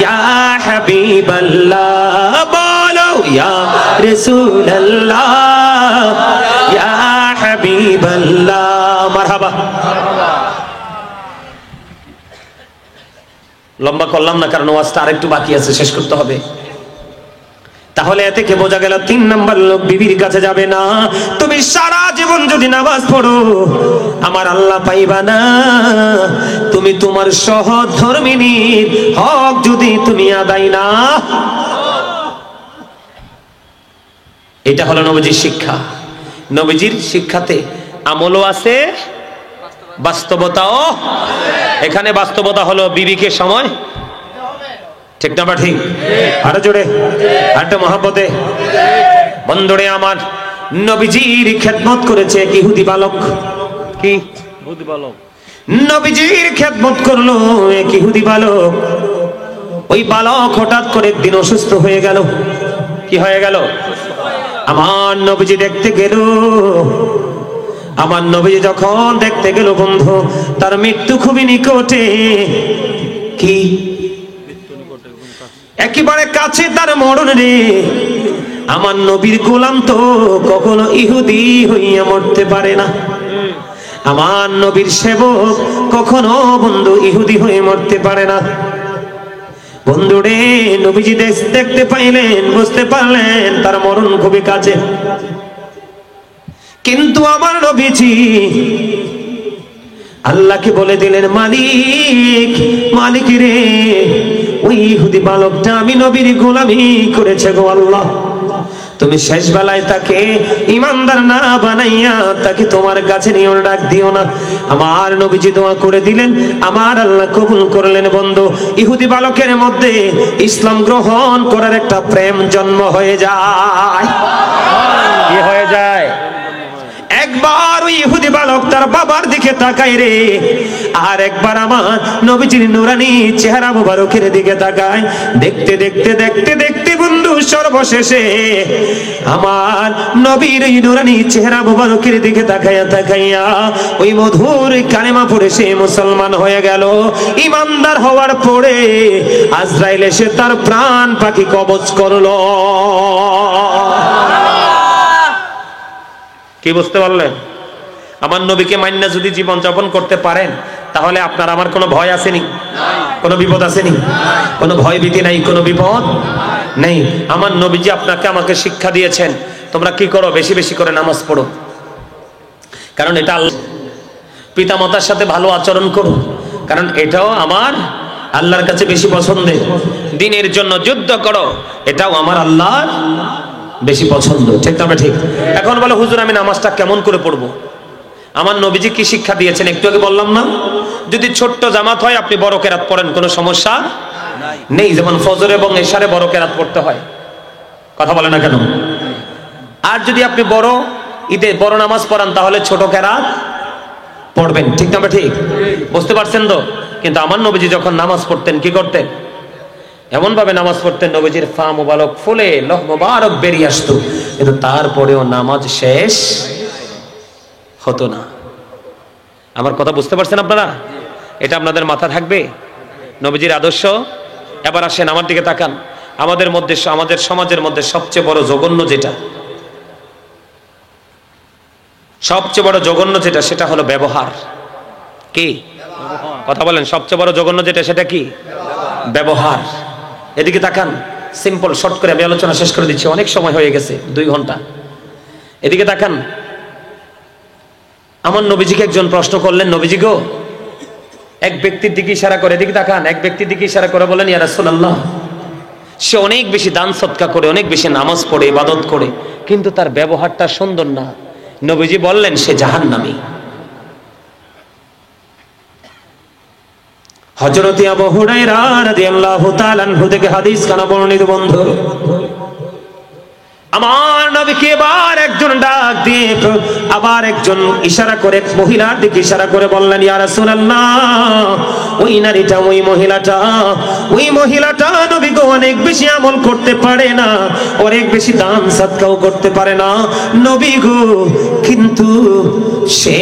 [SPEAKER 1] ইয়া হাবিবাল্লাহ, বলো ইয়া রাসূলুল্লাহ, ইয়া হাবিবাল্লাহ। মারহাবা। লম্বা করলাম না, কারণ ওয়াজটা আরেকটু বাকি আছে, শেষ করতে হবে। তাহলে এ থেকে বোঝা গেল 3 নাম্বার লোক বিবির কাছে যাবে না। তুমি সারা জীবন যদি নামাজ পড়ো আমার আল্লাহ পাইবা না। তুমি তোমার সহধর্মিনীর হক যদি তুমি আদায় না, এটা হলো নবীজির শিক্ষা। নবীজির শিক্ষাতে আমলও আছে, বাস্তবতাও। এখানে বাস্তবতা হলো বিবিকে সময়, ঠিক না ঠিক? আরো জোরে, আরেকটা মহব্বতে। বন্ধুরে আমার, নবীজির খেদমত করেছে এক ইহুদি বালক। কি ইহুদি বালক? নবীজির খেদমত করলো এক ইহুদি বালক। ওই বালক হঠাৎ করে একদিন অসুস্থ হয়ে গেল। কি হয়ে গেল? আমার নবীজি দেখতে গেল। আমার নবীজি যখন দেখতে গেল বন্ধু, তার মৃত্যু খুবই নিকটে। কি একেবারে কাছে তার মরণ রে। আমার নবীর গোলাম তো কখনো ইহুদি হইয়া মরতে পারে না। আমার নবীর সেবক কখনো বন্ধু ইহুদি হয়ে মরতে পারে না। বন্ধুরে, নবীজি দেখতে পাইলেন, বুঝতে পারলেন তার মরণ খুবই কাছে। কিন্তু আমার নবীজি আল্লাহকে বলে দিলেন, মালিক, মালিক রে, ওই ইহুদি বালকটা আমি নবীর গোলামি করেছে গো আল্লাহ, তুমি শেষ বেলায় তাকে ইমানদার না বানাইয়া তাকে তোমার কাছে নিয়ে ডাক দিও না। আমার নবীজি দোয়া করে দিলেন, আমার আল্লাহ কবুল করলেন। বন্ধু, ইহুদি বালকের মধ্যে ইসলাম গ্রহণ করার একটা প্রেম জন্ম হয়ে যায়। কি হয়ে যায়? একবার ওই ইহুদি বালক তার বাবার দিকে তাকায় রে, আর একবার আমার নবীজির নুরানি চেহারা মুবারকের দিকে তাকায়। দেখতে দেখতে দেখতে দেখতে বন্ধু, সর্বশেষে আমার নবীর এই নুরানি চেহারা মুবারকের দিকে তাকাইয়া তাকাইয়া ওই মধুর কালেমা পড়ে সে মুসলমান হয়ে গেল। ইমানদার হওয়ার পরে আজরাইল এসে তার প্রাণ পাখি কবজ করলো। কি বুঝতে পারলেন? আমার নবীকে মান্না যদি জীবন যাপন করতে পারেন, তাহলে আপনার আমার কোনো ভয় আসেনি, কোনো বিপদ আসেনি, কোনো ভয় ভীতি নাই, কোনো বিপদ নেই। আমার নবীজি আপনাকে আমাকে শিক্ষা দিয়েছেন, তোমরা কি করো? বেশি বেশি করে নামাজ পড়ো, কারণ এটা পিতামাতার সাথে ভালো আচরণ করো, কারণ এটাও আমার আল্লাহর কাছে বেশি পছন্দের। দ্বীনের জন্য যুদ্ধ করো, এটাও আমার আল্লাহর বেশি পছন্দ। ঠিক না? ঠিক। এখন বলো, হুজুর আমি নামাজটা কেমন করে পড়বো? আমার নবীজি কি শিক্ষা দিয়েছেন একটু আগে বললাম না? যদি ছোট্ট জামাত হয় আপনি বড় কেরাত পড়েন, কোনো সমস্যা নেই। যেমন ফজর এবং এশারে বড় কেরাত পড়তে হয়, কথা বলে না কেন? আর যদি আপনি বড় ঈদে বড় নামাজ পড়ান, তাহলে ছোট কেরাত পড়বেন। ঠিক না? ঠিক। বুঝতে পারছেন তো? কিন্তু আমার নবীজি যখন নামাজ পড়তেন কি করতেন? এমন ভাবে নামাজ পড়তেন, নবীজির পা মোবারক ফুলে লোহ মোবারক বেরিয়ে আসতো, কিন্তু তারপরেও নামাজ শেষ হতো না। আমার কথা বুঝতে পারছেন আপনারা? এটা আপনাদের মাথা থাকবে, নবীজির আদর্শ। এবার আসেন আমার দিকে তাকান। আমাদের মধ্যে, আমাদের সমাজের মধ্যে সবচেয়ে বড় জঘন্য যেটা, সবচেয়ে বড় জঘন্য যেটা, সেটা হলো ব্যবহার। কি কথা বলেন? সবচেয়ে বড় জঘন্য যেটা, সেটা কি? ব্যবহার। এদিকে তাকান, সিম্পল শর্ট করে আমি আলোচনা শেষ করে দিচ্ছি, অনেক সময় হয়ে গেছে, 2 ঘন্টা। এদিকে তাকান, আমার নবীজিকে একজন প্রশ্ন করলেন, নবীজি গো, এক ব্যক্তির দিকে ইশারা করে, এদিকে তাকান, এক ব্যক্তির দিকে ইশারা করে বলেন, ইয়া রাসূলুল্লাহ, সে অনেক বেশি দান সদকা করে, অনেক বেশি নামাজ পড়ে, ইবাদত করে, কিন্তু তার ব্যবহারটা সুন্দর না। নবীজি বললেন, সে জাহান্নামী। হযরত আবু হুরায়রা রাদিয়াল্লাহু তাআলা আনহু থেকে হাদিস কানা বর্ণিত। বন্ধু, আমার নবীকে এবার একজন ডাক দিয়ে আবার একজন ইশারা করে, মহিলার দিকে ইশারা করে বললেন, ইয়া রাসূলুল্লাহ, ওই নারীটা, ওই মহিলাটা নবী গো অনেক বেশি আমল করতে পারে না, অনেক বেশি দান সাদকাও করতে পারে না নবী গো, কিন্তু সে,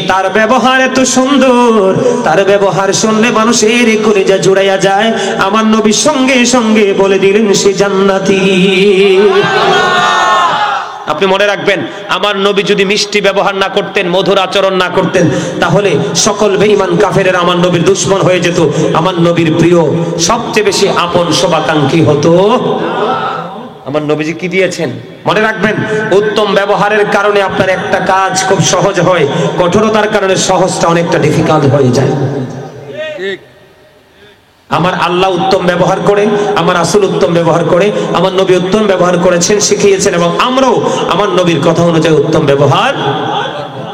[SPEAKER 1] তার ব্যবহার এত সুন্দর, তার ব্যবহার শুনলে মানুষের কলিজা জুড়াইয়া যায়। আমার নবী সঙ্গে সঙ্গে বলে দিলেন, সে জান্নাতি। আপনি মনে রাখবেন, আমার নবী যদি মিষ্টি ব্যবহার না করতেন, মধুর আচরণ না করতেন, তাহলে সকল বেঈমান কাফেরেরা আমার নবীর দুশমন হয়ে যেত। আমার নবীর প্রিয়, সবচেয়ে বেশি আপন শুভাকাঙ্ক্ষী হতো। আমার নবীজি কি দিয়েছেন মনে রাখবেন, উত্তম ব্যবহারের কারণে আপনার একটা কাজ খুব সহজ হয়, কঠোরতার কারণে সহজটা অনেকটা ডিফিকাল্ট হয়ে যায়। আমার আল্লাহ উত্তম ব্যবহার করে, আমার রাসূল উত্তম ব্যবহার করে, আমার নবী উত্তম ব্যবহার করেছেন, শিখিয়েছেন, এবং আমরাও আমার নবীর কথা অনুযায়ী উত্তম ব্যবহার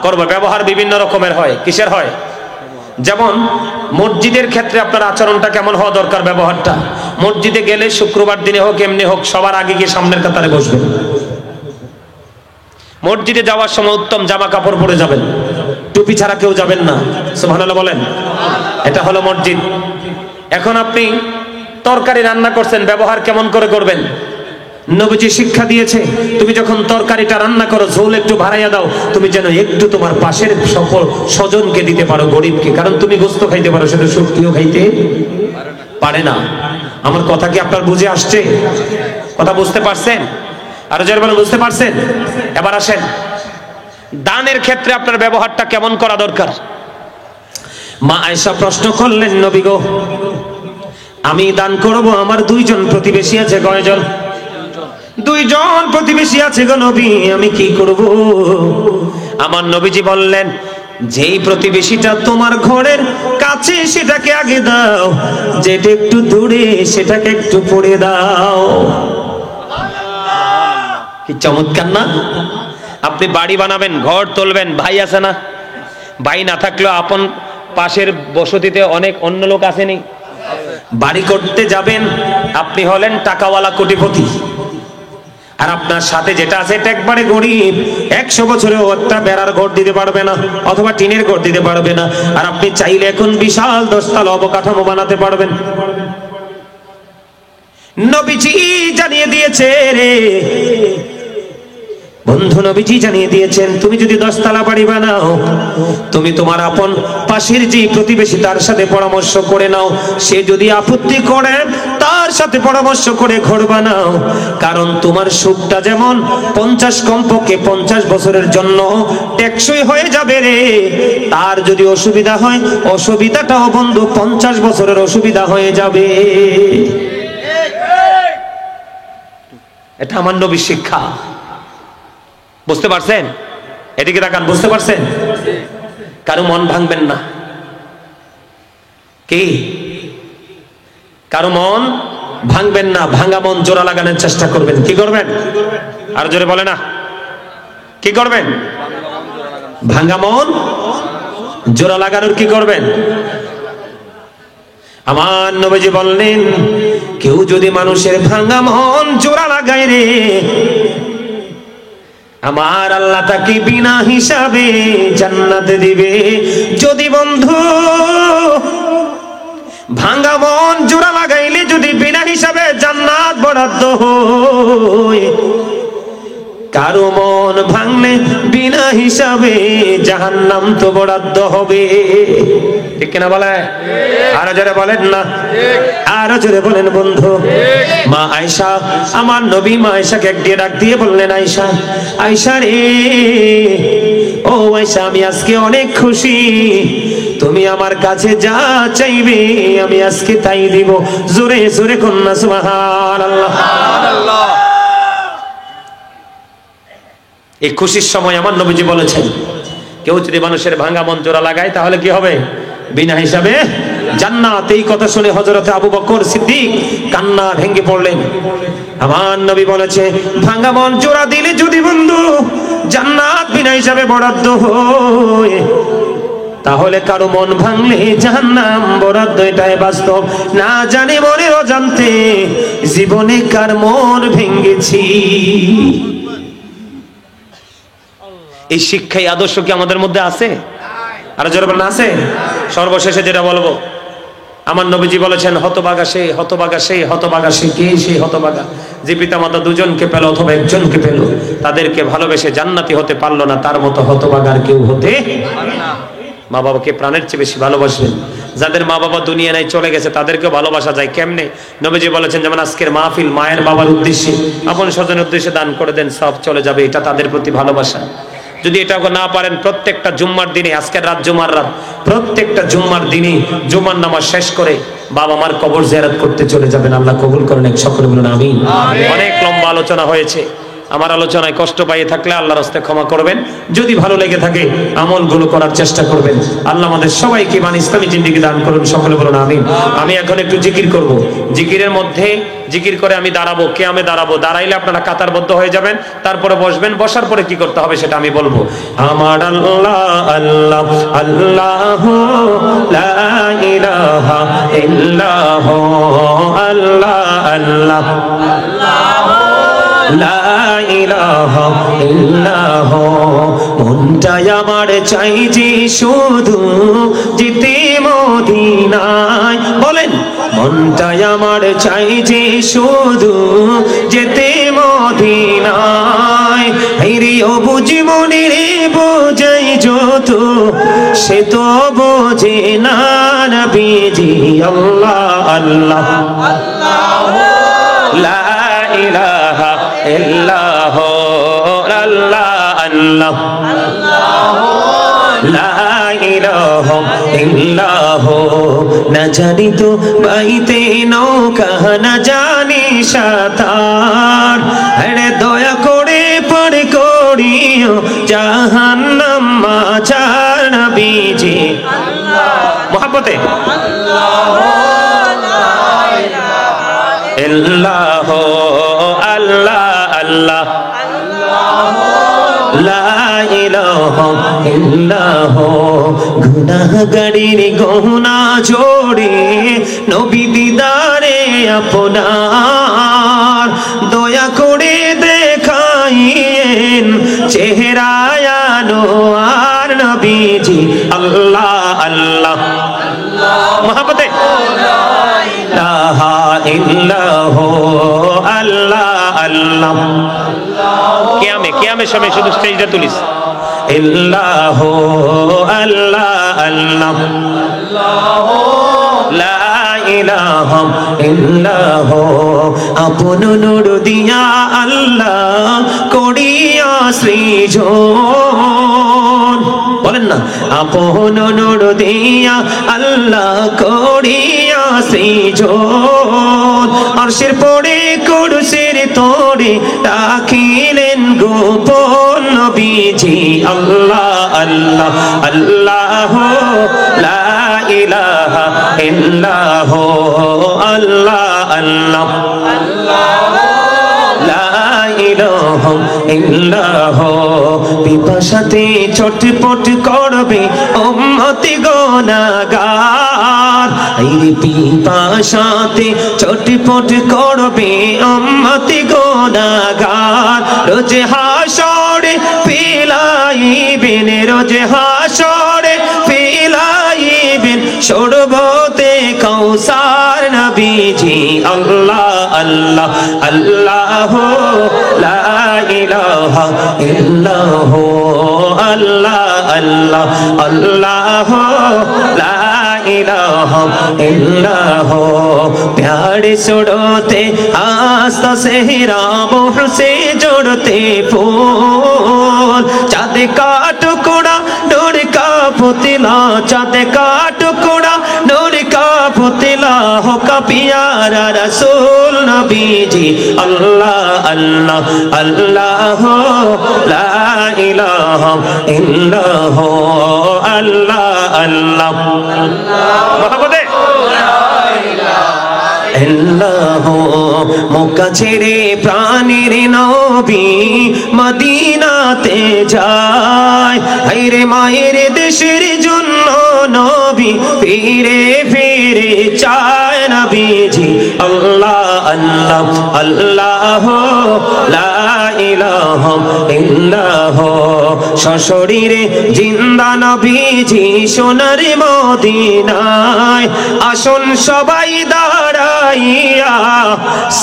[SPEAKER 1] করব। ব্যবহার বিভিন্ন রকমের হয়। কিসের হয়? যেমন মসজিদের ক্ষেত্রে আপনার আচরণটা কেমন হওয়া দরকার, ব্যবহারটা। মসজিদে গেলে শুক্রবার দিনে হোক, এমনি হোক, সবার আগে গিয়ে সামনের কাতারে বসবেন। মসজিদে যাওয়ার সময় উত্তম জামা কাপড় পরে যাবেন, টুপি ছাড়া কেউ যাবেন না। সুবহানাল্লাহ বলেন। এটা হলো মসজিদ। এখন আপনি তরকারি রান্না করছেন, ব্যবহার কেমন করে করবেন? নবীজি শিক্ষা দিয়েছে, তুমি যখন তরকারিটা রান্না করো, ঝোল একটু বাড়াইয়া দাও, তুমি যেন একটু তোমার পাশের সকল স্বজনকে দিতে পারো, গরিবকে। কারণ তুমি গোস্ত খাইতে পারো, সেটা শুটকিও খাইতে পারে না। আমার কথা কি আপনার বুঝে আসছে? কথা বুঝতে পারছেন? আরো জোরে বলেন, বুঝতে পারছেন? এবার আসেন, দানের ক্ষেত্রে আপনার ব্যবহারটা কেমন করা দরকার। মা আয়েশা প্রশ্ন করলেন, নবী গো, আমি দান করব, আমার 2 জন প্রতিবেশী আছে। কয়জন? 2 জন প্রতিবেশী আছে গো নবী, আমি কি করব? আমার নবীজি বললেন, যেই প্রতিবেশীটা তোমার ঘরের কাছে সেটাকে আগে দাও, যেটা একটু দূরে সেটাকে একটু পড়ে দাও। কি চমৎকার না? আপনি বাড়ি বানাবেন, ঘর তুলবেন, ভাই আছে না? ভাই না থাকলেও আপন পাশের বসতিতে অনেক অন্য লোক আসেনি? বাড়ি করতে যাবেন, আপনি হলেন টাকাওয়ালা কোটিপতি, আর আপনার সাথে যেটা আছে এটা একবারে গরিব, 100 বছরেও একটা বেড়ার ঘর দিতে পারবে না অথবা টিনের ঘর দিতে পারবে না, আর আপনি চাইলে এখন বিশাল 10 তলা অবকাঠামো বানাতে পারবেন। নবীজি জানিয়ে দিয়েছে রে বন্ধু, নবীজি জানিয়ে দিয়েছেন, তুমি যদি 10 তলা বাড়ি বানাও, তুমি তোমার আপন পাশের যে প্রতিবেশী তার সাথে পরামর্শ করে নাও, সে যদি আপত্তি করে তার সাথে পরামর্শ করে ঘর বানাও, কারণ তোমার সুখটা যেমন 50 কমপক্ষে 50 বছরের জন্য টেকসই হয়ে যাবে রে, তার যদি অসুবিধা হয় অসুবিধাটাও বন্ধু 50 বছরের অসুবিধা হয়ে যাবে। এটা আমার নবীর শিক্ষা। বুঝতে পারছেন? এদিকে তাকান, বুঝতে পারছেন? কারো মন ভাঙবেন না। কি? কারো মন ভাঙবেন না, ভাঙা মন জোড়া লাগানোর চেষ্টা করবেন। কি করবেন? আর জোরে বলে না, কি করবেন? ভাঙা মন জোড়া লাগানোর কি করবেন? আমার নবীজি বললেন, কেউ যদি মানুষের ভাঙা মন জোড়া লাগায় রে, আমার আল্লাহ তাকে বিনা হিসাবে জান্নাতে দিবে। যদি বন্ধু ভাঙা মন জোড়া লাগাইলে যদি বিনা হিসাবে জান্নাত বরাদ্দ হয়, কারো মন ভাঙলে বিনা হিসাবে জাহান্নাম তো বরাদ্দ হবে। ঠিক কিনা বলে? আরো জোরে বলেন না, আরো জোরে বলেন বন্ধু। মা আয়েশা, আমার নবী মা আয়েশাকে এক দিয়ে ডাক দিয়ে বললেন, আয়েশা, আয়েশা রে, ও আয়েশা, আমি আজকে অনেক খুশি, তুমি আমার কাছে যা চাইবে আমি আজকে তাই দিব। জোরে জোরে কন্যা সুবহানাল্লাহ। এই খুশির সময় আমার নবীজি বলেছেন, কেউ যদি মানুষের ভাঙা মন জোড়া লাগায় তাহলে কি হবে? বিনা হিসাবে জান্নাত। এই কথা শুনে হযরতে আবু বকর সিদ্দিক কান্না ভেঙে পড়লেন। আমার নবী বলেছে, ভাঙা মন জোড়া দিলে যদি বন্ধু জান্নাত বিনা হিসাবে বরাদ্দ হয়, তাহলে কারো মন ভাঙলে জাহান্নাম বরাদ্দ, এটাই বাস্তব। না জানি মনের অজান্তে জীবনে কার মন ভেঙেছি। এই শিক্ষা, এই আদর্শ কি আমাদের মধ্যে আছে? আরো জোরে বলেন, আছে? সর্বশেষে যেটা বলবো, আমার নবীজি বলেছেন, হতভাগা সে, হতভাগা সে, হতভাগা সে। কে সেই হতভাগা? যে পিতামাতা দুজনকে পেল অথবা একজনকে পেল, তাদেরকে ভালোবেসে জান্নাতি হতে পারলো না, তার মতো হতভাগার কেউ হতে পারে না। মা বাবাকে প্রাণের চেয়ে বেশি ভালোবাসবেন। যাদের মা বাবা দুনিয়া নাই চলে গেছে তাদেরকেও ভালোবাসা যায় কেমনে? নবীজি বলেছেন, যেমন আজকের মাহফিল মায়ের বাবার উদ্দেশ্যে, আপন স্বজনের উদ্দেশ্যে দান করে দেন, সব চলে যাবে, এটা তাদের প্রতি ভালোবাসা। যদি এটা না পারেন, প্রত্যেকটা জুম্মার দিনে, আজকের রাত জুম্মার রাত, প্রত্যেকটা জুম্মার দিনে জুম্মার নামাজ শেষ করে বাবা মার কবর জিয়ারত করতে চলে যাবেন। আল্লাহ কবুল করেন, সকলে বলুন আমিন। অনেক লম্বা আলোচনা হয়েছে, আমার আলোচনায় কষ্ট পাইয়ে থাকলে আল্লাহর রাস্তায় ক্ষমা করবেন। যদি ভালো লেগে থাকে আমলগুলো করার চেষ্টা করবেন। আল্লাহ আমাদের সবাইকে মানে ইসলামী জিন্দেগি দান করুন, সকলে বলুন আমিন। আমি এখন একটু জিকির করব। জিকিরের মধ্যে জিকির করে আমি দাঁড়াবো, কিয়ামে দাঁড়াবো। দাঁড়াইলে আপনারা কাতারবদ্ধ হয়ে যাবেন, তারপরে বসবেন। বসার পরে কি করতে হবে সেটা আমি বলবো। আমার আল্লাহ আল্লাহ আল্লাহ, লা ইলাহা ইল্লাহু, আল্লাহ আল্লাহ লা ইলাহা ইল্লাহু। মনটাই আমার চাই যে শুধু যেতে মদিনায়, বলেন, মনটাই আমার চাই যে শুধু যেতে মদিনায়। হেরি ও বুঝি মনে রে বোঝাই যত, সে তো বোঝে না নবীজি। আল্লাহ আল্লাহ লা ইলাহা ইল্লাহু, আল্লাহ আল্লাহ লা ইলাহা ইল্লাহু। না জানি তো বাইতে নৌকা, না জানি সাঁতার, আরে দয়া করে পার করিও জাহান্নাম মাঝার নবীজি মোহাব্বতে আল্লাহ আল্লাহ আল্লাহ লা ইলাহা ইল্লাল্লাহ গুনাহগারির গহনা জোড়ে নবী দিদারে আপনার দয়া করে দেখাইয়েন চেহারায় আনোয়ার নবীজি আল্লাহ আল্লাহ মোহাব্বতে ইলাহা ইল্লাল্লাহ আল্লাহ আল্লাহ কিয়ামে সময় শুধু স্টেজটা তুলিস ইল্লাহ আল্লাহ আল্লাহ লা ইলাহা ইল্লাল্লাহ আপন নূর দিয়া আল্লাহ করিয়া সৃজন বলেন না আপন নূর দিয়া আল্লাহ করিয়া সৃজন আরশের পরে কুরসির তোড়ে রাখিলেন গোপন নবীজি আল্লাহ আল্লাহ আল্লাহ লা ইলাহা ইল্লাল্লাহ আল্লাহ আল্লাহ লা ইলাহা ইল্লাল্লাহ পিপাসাতে চটপট করবে উম্মতি গুনাহগার এই পিপাসাতে চটপট করবে উম্মতি গুনাহগার রোজ হাসরে পিলাইবেন রোজ হাসরে পিলাইবেন শরবতে কাউসার নবীজি আল্লাহ আল্লাহ আল্লাহ লা ইলাহা ইল্লাল্লাহ আল্লাহ আল্লাহ আল্লাহ লা ইলাহা ইল্লাল্লাহ प्यारे सुड़ोते आस्ता सेहरा मोह से जोड़ते फूल चाँद का टुकड़ा नूर का पुतला चाँद का टुकड़ा नूर का पुतला हो का प्यारा रसूल नबीजी अल्लाह अल्लाह अल्लाह ला इलाहा इल्लल्लाह अल्लाह अल्लाह मोहब्बते আল্লাহ মক্কা ছেড়ে প্রাণের নবী মদিনাতে যায় হায়রে মায়ের দেশের জন্য নবী ফিরে ফিরে চায় নবীজি আল্লাহ আল্লাহ আল্লাহ লা ইলাহা ইল্লাল্লাহ সশরীরে জিন্দা নবীজি সোনার মদিনায় আসুন সবাই দাঁড়াইয়া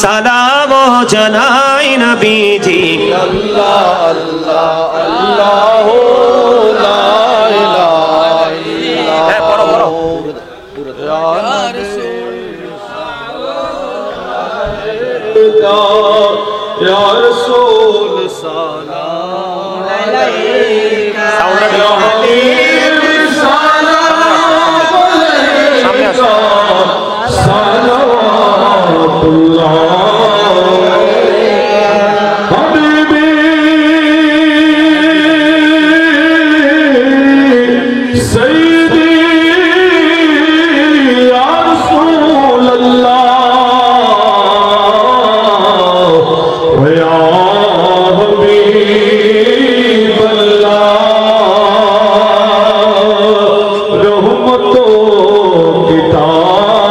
[SPEAKER 1] সালাম জানাই নবীজি
[SPEAKER 3] আল্লাহ আল্লাহ আল্লাহ লা ইলাহা ইল্লাল্লাহ
[SPEAKER 1] হ্যাঁ বড় বড়
[SPEAKER 3] ইয়া রাসূল সালাম আলাইকা ইয়া হাবিব সালাম আলাইকা সালাওয়াতুল্লাহ হাবিবি সাইয়্যিদি ইয়া রাসূলুল্লাহ ওয়া ইয়া হাবিবাল্লাহ রহমতো কিতাব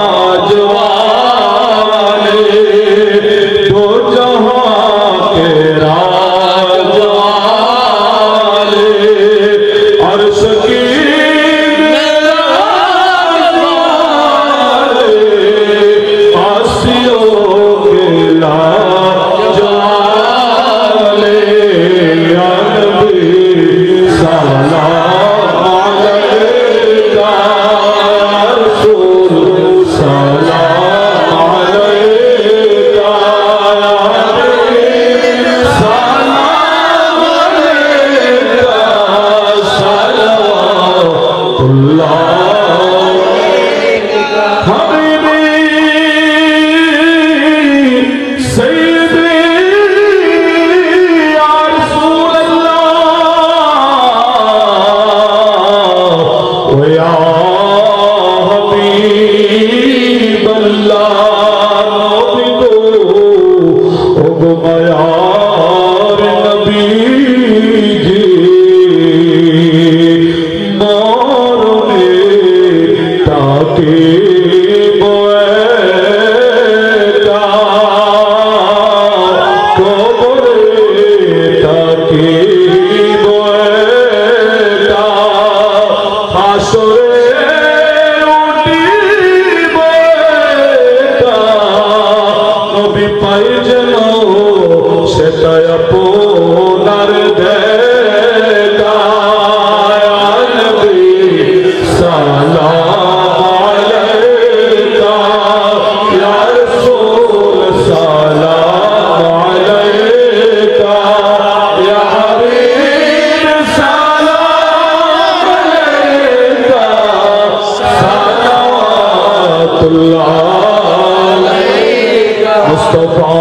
[SPEAKER 3] मुस्तफा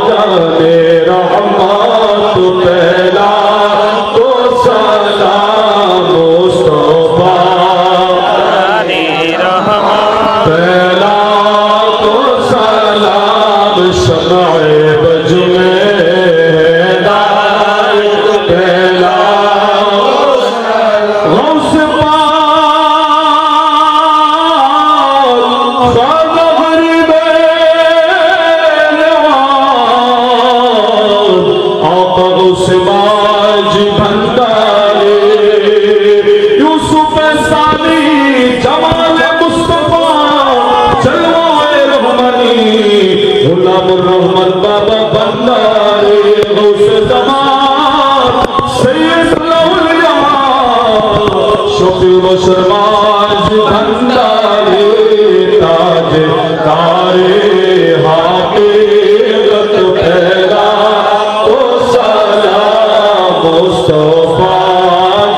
[SPEAKER 3] जाने रहमत पहला तो सलाम मुस्तफा पहला तो सलाम शमए बज में हिदायत पहला गौस रहमत बाबा बंदारे गौस ज़मान सैयद लौलिया शफी बशर माज भंडारे ताज तारे हाक़ीक़त पहला तो सलाम मुस्तफा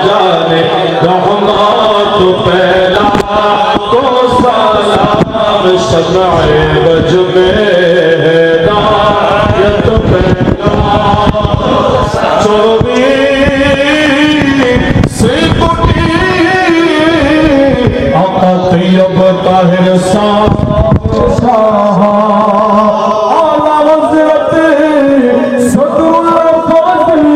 [SPEAKER 3] जाने रहमत पहला तो सलाम शमए बज में ताहिर शाह आला हज़रत सदरुल फाज़िल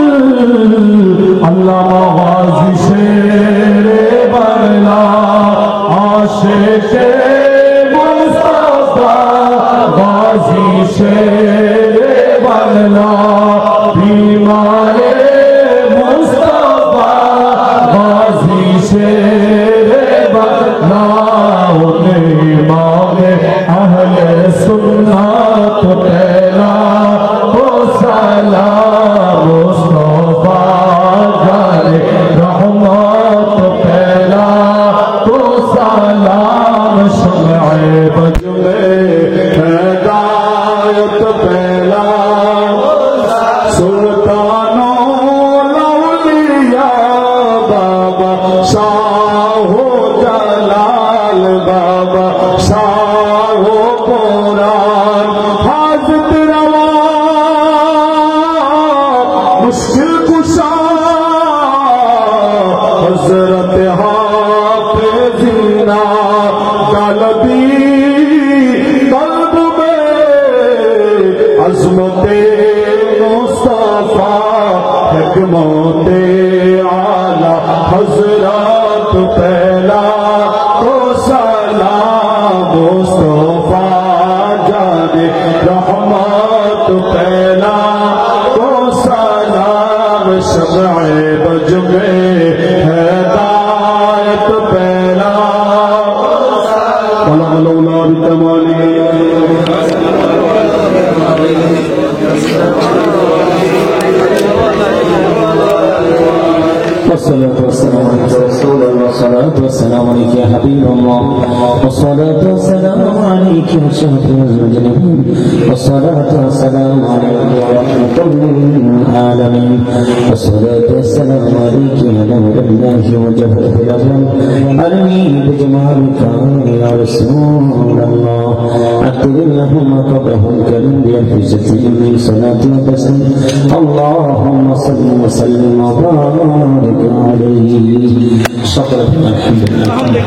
[SPEAKER 3] अल्लामा गाज़ी शेरे बरला आशिक़े मुस्तफ़ा गाज़ी शेरे बरला बीमारे मुस्तफ़ा गाज़ी शेरे बरला अहले सुन्नत पहला तो सलाम मुस्तफा जाने रहमत पहला तो सलाम शमए बज में हिदायत पहला सुल्तानो लौलिया बाबा शाहो जलाल बाबा शाहो कुरान हाज़िर रवा मुश्किल कुशा हज़रत हाफ़िज़ गलबी कल्ब में अज़मत मुस्तफा हिकमत आला हज़रत पहला तो सलाम मुस्तफा जाने रहमत पहला तो सलाम शमए बज में हिदायत पहला लौला बितमाली
[SPEAKER 4] والصلاة والسلام على رسول الله والصلاة والسلام عليك يا حبيب الله والصلاة والسلام عليك يا شرف المجنبين والصلاة والسلام عليك يا رحمة للعالمين والصلاة والسلام عليك يا نور الله وجهه الأبيض علمي بجمالك يا رسول الله أكتب اللهم قبره الكريم بألف من صلاة وتسليم اللهم صل وسلم وبارك عليه شكرا الحمد لله